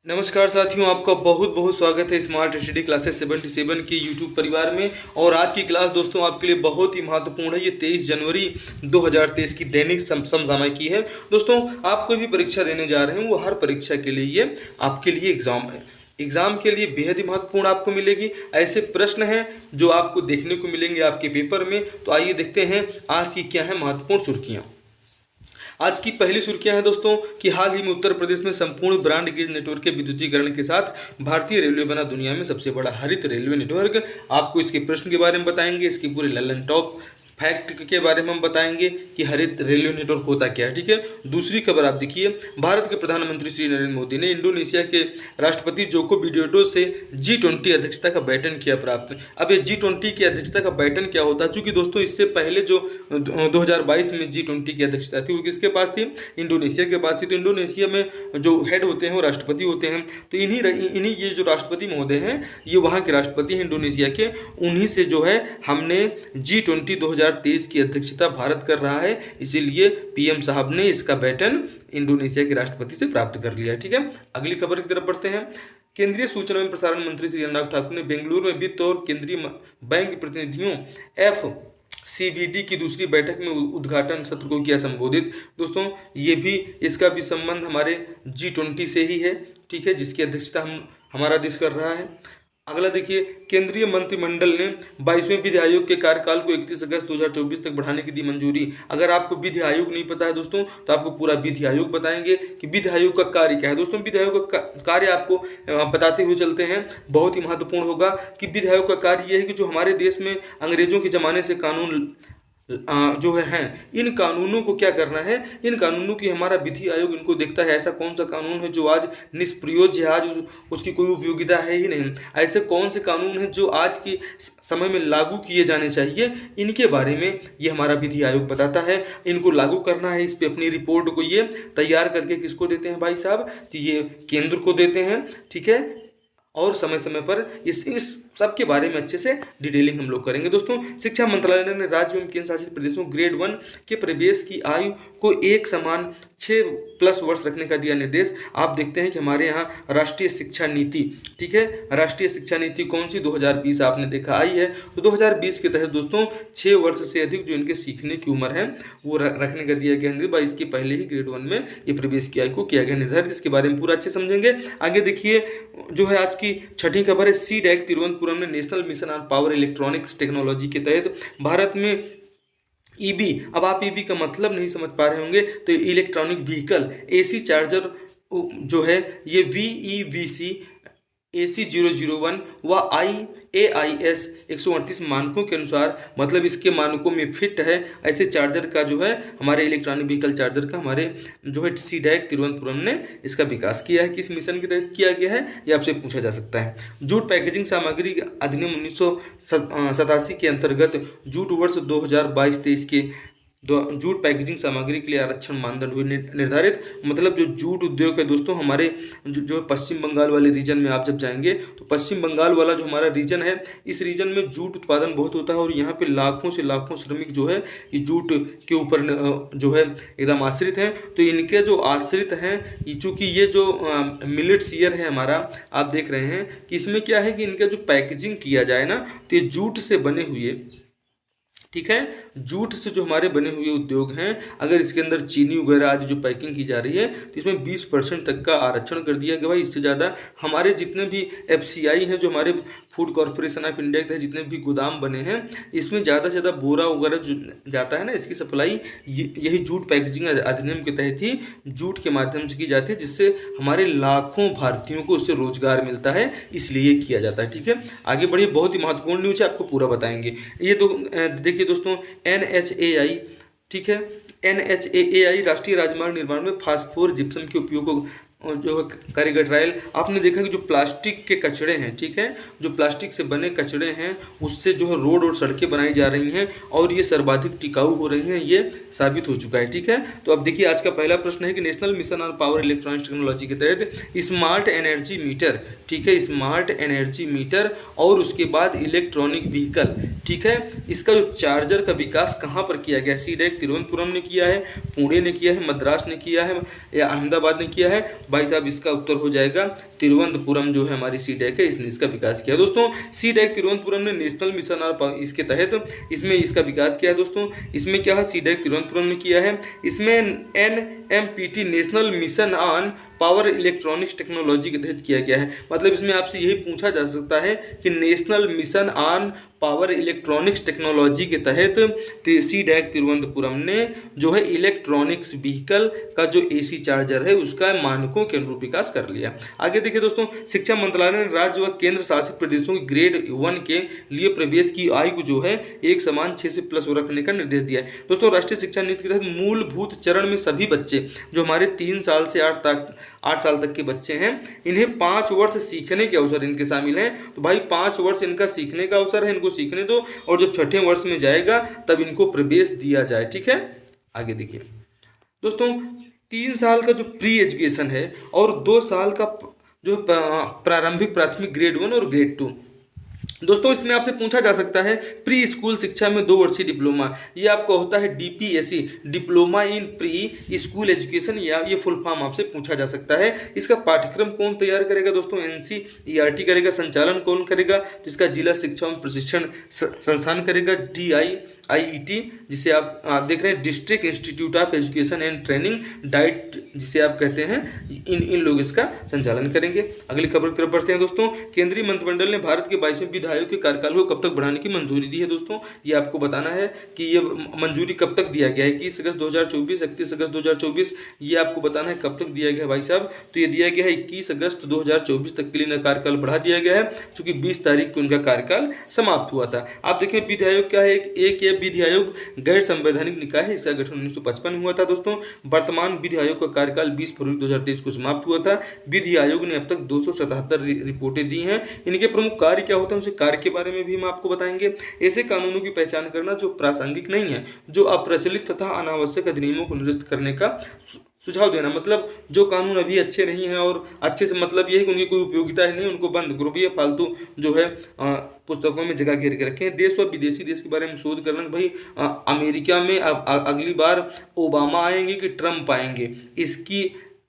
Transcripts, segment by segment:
नमस्कार साथियों, आपका बहुत बहुत स्वागत है स्मार्ट स्टडी क्लासेस 77 की यूट्यूब परिवार में। और आज की क्लास दोस्तों आपके लिए बहुत ही महत्वपूर्ण है। ये 23 जनवरी 2023 की दैनिक समसामयिकी है। दोस्तों आप कोई भी परीक्षा देने जा रहे हैं, वो हर परीक्षा के लिए ये आपके लिए एग्ज़ाम है। एग्ज़ाम के लिए बेहद ही महत्वपूर्ण आपको मिलेगी। ऐसे प्रश्न हैं जो आपको देखने को मिलेंगे आपके पेपर में। तो आइए देखते हैं आज की क्या है महत्वपूर्ण सुर्खियाँ। आज की पहली सुर्खियां हैं दोस्तों कि हाल ही में उत्तर प्रदेश में संपूर्ण ब्रॉड गेज नेटवर्क के विद्युतीकरण के साथ भारतीय रेलवे बना दुनिया में सबसे बड़ा हरित रेलवे नेटवर्क। आपको इसके प्रश्न के बारे में बताएंगे, इसकी पूरे ललन टॉप फैक्ट के बारे में हम बताएंगे कि हरित रेलवे नेटवर्क होता क्या है। ठीक है, दूसरी खबर आप देखिए, भारत के प्रधानमंत्री श्री नरेंद्र मोदी ने इंडोनेशिया के राष्ट्रपति जोको विडोडो से G20 अध्यक्षता का बैटन किया प्राप्त। अब ये G20 की अध्यक्षता का बैटन क्या होता है, चूँकि दोस्तों इससे पहले जो 2022 में G20 की अध्यक्षता थी वो किसके पास थी, इंडोनेशिया के पास थी। तो इंडोनेशिया में जो हेड होते हैं वो राष्ट्रपति होते हैं। तो इन्हीं ये जो राष्ट्रपति महोदय हैं ये वहाँ के राष्ट्रपति हैं इंडोनेशिया के। उन्हीं से जो है हमने G20 2023 की अध्यक्षता भारत कर रहा है, इसीलिए पीएम साहब ने इसका बैटन इंडोनेशिया के राष्ट्रपति से प्राप्त कर लिया है। ठीक है, अगली खबर की तरफ बढ़ते हैं। केंद्रीय सूचना एवं प्रसारण मंत्री श्री अनुराग ठाकुर ने बेंगलुरु में वित्त और केंद्रीय बैंक प्रतिनिधियों FCBD की दूसरी बैठक में उद्घाटन सत्र को किया संबोधित। दोस्तों ये भी इसका भी संबंध हमारे G20 से ही है। ठीक है, जिसकी अध्यक्षता हमारा देश कर रहा है। अगला देखिए, केंद्रीय मंत्रिमंडल ने 22वें विधि आयोग के कार्यकाल को 31 अगस्त 2024 तक बढ़ाने की दी मंजूरी। अगर आपको विधि आयोग नहीं पता है दोस्तों तो आपको पूरा विधि आयोग बताएंगे कि विधि आयोग का कार्य क्या है। दोस्तों विधि आयोग का कार्य आपको बताते हुए चलते हैं, बहुत ही महत्वपूर्ण होगा कि विधि आयोग का कार्य यह है कि जो हमारे देश में अंग्रेजों के ज़माने से कानून जो है इन कानूनों को क्या करना है, इन कानूनों की हमारा विधि आयोग इनको देखता है। ऐसा कौन सा कानून है जो आज निष्प्रयोज्य है, आज उसकी कोई उपयोगिता है ही नहीं। ऐसे कौन से कानून हैं जो आज के समय में लागू किए जाने चाहिए, इनके बारे में ये हमारा विधि आयोग बताता है। इनको लागू करना है, इस पर अपनी रिपोर्ट को ये तैयार करके किसको देते हैं भाई साहब, तो ये केंद्र को देते हैं। ठीक है, और समय समय पर इस सब के बारे में अच्छे से डिटेलिंग हम लोग करेंगे। दोस्तों शिक्षा मंत्रालय ने राज्य एवं केंद्र शासित प्रदेशों ग्रेड 1 के प्रवेश की आयु को एक समान 6+ वर्ष रखने का दिया निर्देश। आप देखते हैं कि हमारे यहाँ राष्ट्रीय शिक्षा नीति, ठीक है, राष्ट्रीय शिक्षा नीति कौन सी 2020 आपने देखा आई है। तो 2020 के तहत दोस्तों 6 वर्ष से अधिक जो इनके सीखने की उम्र है वो रखने का दिया गया निर्देश। 22 के पहले ही ग्रेड 1 में ये प्रवेश की आयु को किया गया निर्धारित। इसके बारे में पूरा अच्छे समझेंगे। आगे देखिए, जो है आज की छठी खबर है, CDAC तिरुवनंतपुरम में national mission on power electronics technology के तहत भारत में EV, अब आप EV का मतलब नहीं समझ पा रहे होंगे, तो इलेक्ट्रॉनिक व्हीकल AC चार्जर जो है ये VEVC AC001 व IAIS 138 मानकों के अनुसार, मतलब इसके मानकों में फिट है। ऐसे चार्जर का जो है हमारे इलेक्ट्रॉनिक व्हीकल चार्जर का हमारे जो है CDAC तिरुवनंतपुरम ने इसका विकास किया है। किस मिशन के तहत किया गया है ये आपसे पूछा जा सकता है। जूट पैकेजिंग सामग्री अधिनियम 1987 के अंतर्गत जूट वर्ष 2022-23 के जूट पैकेजिंग सामग्री के लिए आरक्षण मानदंड हुए निर्धारित। मतलब जो जूट उद्योग है दोस्तों हमारे जो पश्चिम बंगाल वाले रीजन में आप जब जाएंगे तो पश्चिम बंगाल वाला जो हमारा रीजन है, इस रीजन में जूट उत्पादन बहुत होता है और यहाँ पे लाखों से लाखों श्रमिक जो है ये जूट के ऊपर जो है एकदम आश्रित हैं। तो इनके जो आश्रित हैं, चूँकि ये जो मिलेट्स ईयर है हमारा, आप देख रहे हैं कि इसमें क्या है कि इनका जो पैकेजिंग किया जाए ना, तो ये जूट से बने हुए, ठीक है, जूट से जो हमारे बने हुए उद्योग हैं, अगर इसके अंदर चीनी वगैरह आदि जो पैकिंग की जा रही है तो इसमें 20% तक का आरक्षण कर दिया गया भाई। इससे ज़्यादा हमारे जितने भी FCI हैं, जो हमारे फूड कॉरपोरेशन ऑफ इंडिया के जितने भी गोदाम बने हैं, इसमें ज़्यादा से ज़्यादा बोरा वगैरह जो जाता है ना, इसकी सप्लाई यही जूट पैकेजिंग अधिनियम के तहत ही जूट के माध्यम से की जाती है, जिससे हमारे लाखों भारतीयों को उससे रोजगार मिलता है, इसलिए किया जाता है। ठीक है, आगे बढ़िए, बहुत ही महत्वपूर्ण न्यूज़ है, आपको पूरा बताएंगे। ये तो देखिए दोस्तों NHAI, ठीक है, NHAI राष्ट्रीय राजमार्ग निर्माण में फास्फोर जिप्सम के उपयोग को जो करेगा ट्रायल। आपने देखा कि जो प्लास्टिक के कचड़े हैं, ठीक है, जो प्लास्टिक से बने कचड़े हैं उससे जो है रोड और सड़कें बनाई जा रही हैं और ये सर्वाधिक टिकाऊ हो रही हैं, ये साबित हो चुका है। ठीक है, तो अब देखिए आज का पहला प्रश्न है कि national mission on power electronics technology के तहत स्मार्ट एनर्जी मीटर, ठीक है, स्मार्ट एनर्जी मीटर और उसके बाद इलेक्ट्रॉनिक व्हीकल, ठीक है। इसका जो चार्जर का विकास कहाँ पर किया गया है? सीडैक तिरुवनंतपुरम ने किया है, पुणे ने किया है, मद्रास ने किया है या अहमदाबाद ने किया है? भाई साहब इसका उत्तर हो जाएगा तिरुवनंतपुरम जो है हमारी सीडैक है, इसने इसका विकास किया। दोस्तों सीडैक तिरुवनंतपुरम ने नेशनल मिशन और इसके तहत इसमें इसका विकास किया है। दोस्तों इसमें क्या है? सीडैक तिरुवनंतपुरम ने किया है। इसमें NMPT national mission on power electronics technology के तहत किया गया है। मतलब इसमें आपसे यही पूछा जा सकता है कि national mission on power electronics technology के तहत सीडैक तिरुवनंतपुरम ने जो है इलेक्ट्रॉनिक्स व्हीकल का जो AC चार्जर है उसका मानकों के अनुरूप विकास कर लिया। आगे देखिए दोस्तों, शिक्षा मंत्रालय ने राज्य व केंद्र शासित प्रदेशों की ग्रेड 1 के लिए प्रवेश की आयु को जो है एक समान 6 से प्लस रखने का निर्देश दिया है। दोस्तों राष्ट्रीय शिक्षा नीति के तहत मूलभूत चरण में सभी बच्चे जो हमारे 3 साल से 8 साल तक के बच्चे हैं, इन्हें 5 वर्ष सीखने के अवसर इनके शामिल हैं। तो भाई 5 वर्ष इनका सीखने का अवसर है, इनको सीखने दो, और जब 6ठे वर्ष में जाएगा तब इनको प्रवेश दिया जाए। ठीक है, आगे देखिए दोस्तों, 3 साल का जो प्री एजुकेशन है और 2 साल का जो प्रारंभिक प्राथमिक ग्रेड 1 और ग्रेड 2। दोस्तों इसमें आपसे पूछा जा सकता है प्री स्कूल शिक्षा में 2 वर्षीय डिप्लोमा, ये आपका होता है DPSE, diploma in pre school education, या ये फुल फॉर्म आपसे पूछा जा सकता है। इसका पाठ्यक्रम कौन तैयार करेगा? दोस्तों NCERT करेगा। संचालन कौन करेगा? तो इसका जिला शिक्षा एवं प्रशिक्षण संस्थान करेगा, DIIET, जिसे आप देख रहे हैं district institute of education and training, diet जिसे आप कहते हैं, इन लोग इसका संचालन करेंगे। अगली खबर की तरफ बढ़ते हैं दोस्तों। केंद्रीय मंत्रिमंडल ने भारत के 22वें विधायक के कार्यकाल को कब तक बढ़ाने की मंजूरी दी है? दोस्तों ये आपको बताना है कि ये मंजूरी कब तक दिया गया है। 21 अगस्त 2024, 31 अगस्त 2024, ये आपको बताना है कब तक दिया गया है भाई साहब। तो ये दिया गया है 21 अगस्त 2024 तक के लिए कार्यकाल बढ़ा दिया गया है, क्योंकि 20 तारीख को उनका कार्यकाल समाप्त हुआ था। आप देखें विधि आयोग क्या है? एक ये विधि आयोग गैर संवैधानिक निकाय है, इसका गठन 1955 में हुआ था। दोस्तों वर्तमान विधि आयोग का कार्यकाल 20 फरवरी 2023 को समाप्त हुआ था। विधि आयोग ने अब तक 277 रिपोर्टें दी हैं। इनके प्रमुख कार्य क्या होते हैं, उसे कार्य के बारे में भी हम आपको बताएंगे। ऐसे कानूनों की पहचान करना जो प्रासंगिक नहीं है, जो अप्रचलित तथा अनावश्यक अधिनियमों को निरस्त करने का सुझाव देना। मतलब जो कानून अभी अच्छे नहीं हैं और अच्छे से मतलब ये है कि उनकी कोई उपयोगिता नहीं, उनको बंद करो भी, फालतू जो है पुस्तकों में जगह घेर के रखें। देश व विदेशी देश के बारे में शोध करना, भाई अमेरिका में अगली बार ओबामा आएंगे कि ट्रम्प आएंगे,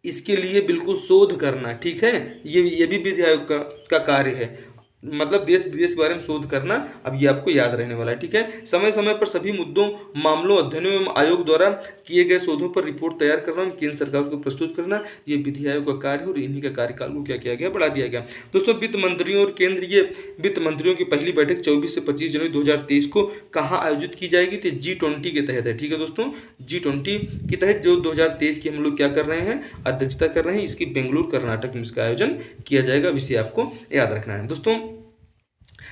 इसके लिए बिल्कुल शोध करना। ठीक है, ये भी विधि आयोग का कार्य है, मतलब देश विदेश के बारे में शोध करना। अब ये आपको याद रहने वाला है। ठीक है, समय समय पर सभी मुद्दों, मामलों, अध्ययनों एवं आयोग द्वारा किए गए शोधों पर रिपोर्ट तैयार करना, केंद्र सरकार को प्रस्तुत करना, ये विधि आयोग का कार्य है। और इन्हीं का कार्यकाल को क्या किया गया? बढ़ा दिया गया। दोस्तों वित्त मंत्रियों और केंद्रीय वित्त मंत्रियों की पहली बैठक 24 से 25 जनवरी 2023 को कहाँ आयोजित की जाएगी? तो G20 के तहत है। ठीक है दोस्तों, G20 के तहत जो 2023 की हम लोग क्या कर रहे हैं? अध्यक्षता कर रहे हैं। इसकी बेंगलुरु कर्नाटक में इसका आयोजन किया जाएगा, विषय आपको याद रखना है। दोस्तों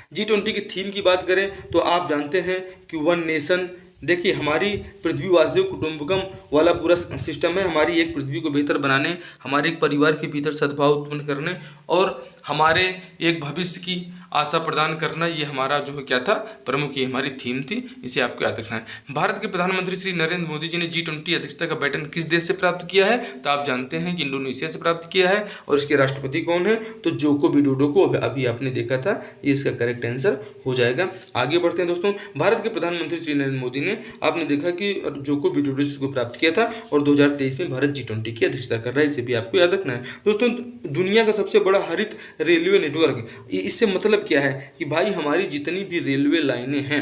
G20 की थीम की बात करें तो आप जानते हैं कि वन नेशन, देखिए हमारी पृथ्वी वासुदेव कुटुंबकम वाला पूरा सिस्टम है। हमारी एक पृथ्वी को बेहतर बनाने, हमारे एक परिवार के भीतर सद्भाव उत्पन्न करने और हमारे एक भविष्य की आशा प्रदान करना, ये हमारा जो है क्या था? प्रमुख ये हमारी थीम थी, इसे आपको याद रखना है। भारत के प्रधानमंत्री श्री नरेंद्र मोदी जी ने G20 अध्यक्षता का बैटन किस देश से प्राप्त किया है? तो आप जानते हैं कि इंडोनेशिया से प्राप्त किया है। और इसके राष्ट्रपति कौन है? तो जोको विडोडो को अभी आपने देखा था, ये इसका करेक्ट आंसर हो जाएगा। आगे बढ़ते हैं दोस्तों। भारत के प्रधानमंत्री श्री नरेंद्र मोदी ने, आपने देखा कि जोको विडोडो को प्राप्त किया था और 2023 में भारत G20 की अध्यक्षता कर रहा है, इसे भी आपको याद रखना है। दोस्तों दुनिया का सबसे बड़ा हरित रेलवे नेटवर्क, इससे मतलब क्या है कि भाई हमारी जितनी भी रेलवे लाइनें हैं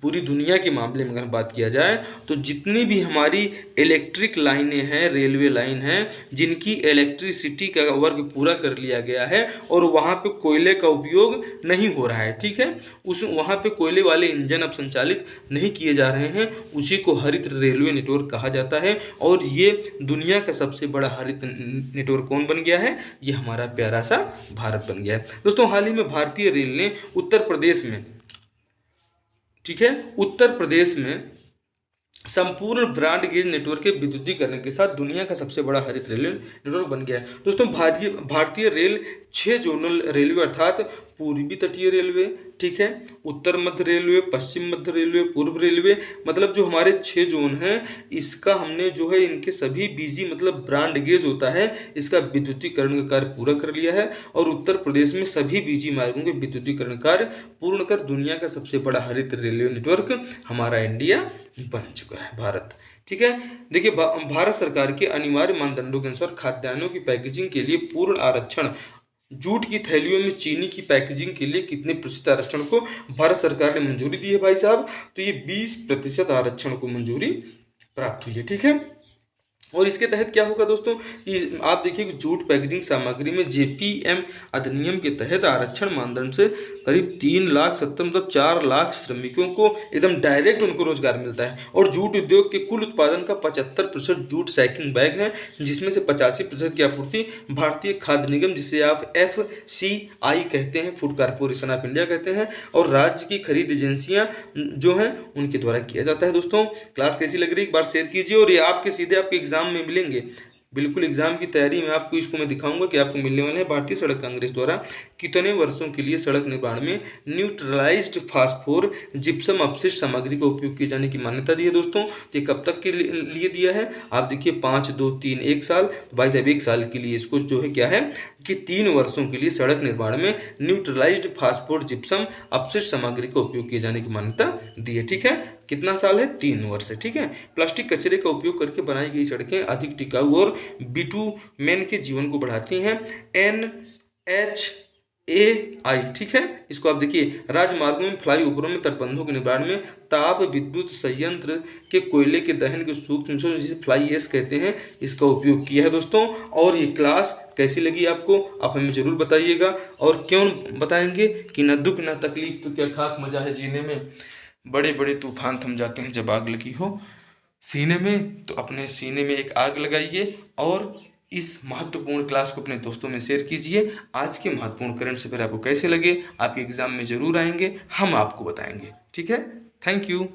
पूरी दुनिया के मामले में अगर बात किया जाए तो जितनी भी हमारी इलेक्ट्रिक लाइनें हैं, रेलवे लाइन हैं, जिनकी इलेक्ट्रिसिटी का वर्ग पूरा कर लिया गया है और वहाँ पे कोयले का उपयोग नहीं हो रहा है। ठीक है, वहाँ पे कोयले वाले इंजन अब संचालित नहीं किए जा रहे हैं, उसी को हरित रेलवे नेटवर्क कहा जाता है। और ये दुनिया का सबसे बड़ा हरित नेटवर्क कौन बन गया है? ये हमारा प्यारा सा भारत बन गया है। दोस्तों हाल ही में भारतीय रेल ने उत्तर प्रदेश में, ठीक है, उत्तर प्रदेश में संपूर्ण ब्रॉड गेज नेटवर्क के विद्युतीकरण के साथ दुनिया का सबसे बड़ा हरित रेलवे नेटवर्क बन गया है। दोस्तों भारतीय रेल 6 जोनल रेलवे अर्थात पूर्वी तटीय रेलवे, ठीक है, उत्तर मध्य रेलवे, पश्चिम मध्य रेलवे, पूर्व रेलवे, मतलब जो हमारे 6 जोन हैं, इसका हमने जो है इनके सभी बीजी मतलब ब्रॉड गेज होता है, इसका विद्युतीकरण का कार्य पूरा कर लिया है। और उत्तर प्रदेश में सभी बीजी मार्गों के विद्युतीकरण कार्य पूर्ण कर दुनिया का सबसे बड़ा हरित रेलवे नेटवर्क हमारा इंडिया बन चुका है, भारत। ठीक है, देखिए भारत सरकार के अनिवार्य मानदंडों के अनुसार खाद्यान्नों की पैकेजिंग के लिए पूर्ण आरक्षण, जूट की थैलियों में चीनी की पैकेजिंग के लिए कितने प्रतिशत आरक्षण को भारत सरकार ने मंजूरी दी है भाई साहब? तो ये 20% आरक्षण को मंजूरी प्राप्त हुई है। ठीक है, और इसके तहत क्या होगा दोस्तों, आप देखिए कि जूट पैकेजिंग सामग्री में जेपीएम अधिनियम के तहत आरक्षण मानदंड से करीब 3,70,000 मतलब 4,00,000 श्रमिकों को एकदम डायरेक्ट उनको रोजगार मिलता है। और जूट उद्योग के कुल उत्पादन का 75% जूट सैकिंग बैग है, जिसमें से 85% की आपूर्ति भारतीय खाद्य निगम, जिसे आप FCI कहते हैं, फूड कॉर्पोरेशन ऑफ इंडिया कहते हैं, और राज्य की खरीद एजेंसियां जो हैं उनके द्वारा किया जाता है। दोस्तों क्लास कैसी लग रही है एक बार शेयर कीजिए, और ये आपके सीधे आपके एग्जाम में मिलेंगे, बिल्कुल एग्जाम की तैयारी में आपको इसको मैं दिखाऊंगा कि आपको मिलने वाले हैं। भारतीय सड़क कांग्रेस द्वारा कितने वर्षों के लिए सड़क निर्माण में न्यूट्रलाइज्ड फास्फोर जिप्सम अपशिष्ट सामग्री का उपयोग किए जाने की मान्यता दी है? दोस्तों ये कब तक के लिए दिया है? आप देखिए 5, 2, 3, 1 साल, तो भाई साहब 1 साल के लिए इसको जो है क्या है कि 3 वर्षों के लिए सड़क निर्माण में न्यूट्रलाइज्ड फास्फोर जिप्सम अपशिष्ट सामग्री का उपयोग किए जाने की मान्यता दी है। ठीक है, कितना साल है? 3 वर्ष है। ठीक है, प्लास्टिक कचरे का उपयोग करके बनाई गई सड़कें अधिक टिकाऊ और बिटुमेन के जीवन को बढ़ाती हैं, NHAI। ठीक है, इसको आप देखिए राजमार्गों में, फ्लाईओवरों में, तटबंधों के निर्माण में ताप विद्युत संयंत्र के कोयले के दहन के सूक्ष्म मिश्रण, जिसे फ्लाई एश कहते हैं, इसका उपयोग किया है दोस्तों। और ये क्लास कैसी लगी आपको आप हमें जरूर बताइएगा, और क्यों बताएंगे कि न दुख न तकलीफ तो क्या खाक मजा है जीने में, बड़े बड़े तूफान थम जाते हैं जब आग लगी हो सीने में। तो अपने सीने में एक आग लगाइए और इस महत्वपूर्ण क्लास को अपने दोस्तों में शेयर कीजिए। आज के महत्वपूर्ण करंट अफेयर आपको कैसे लगे, आपके एग्जाम में जरूर आएंगे, हम आपको बताएंगे। ठीक है, थैंक यू।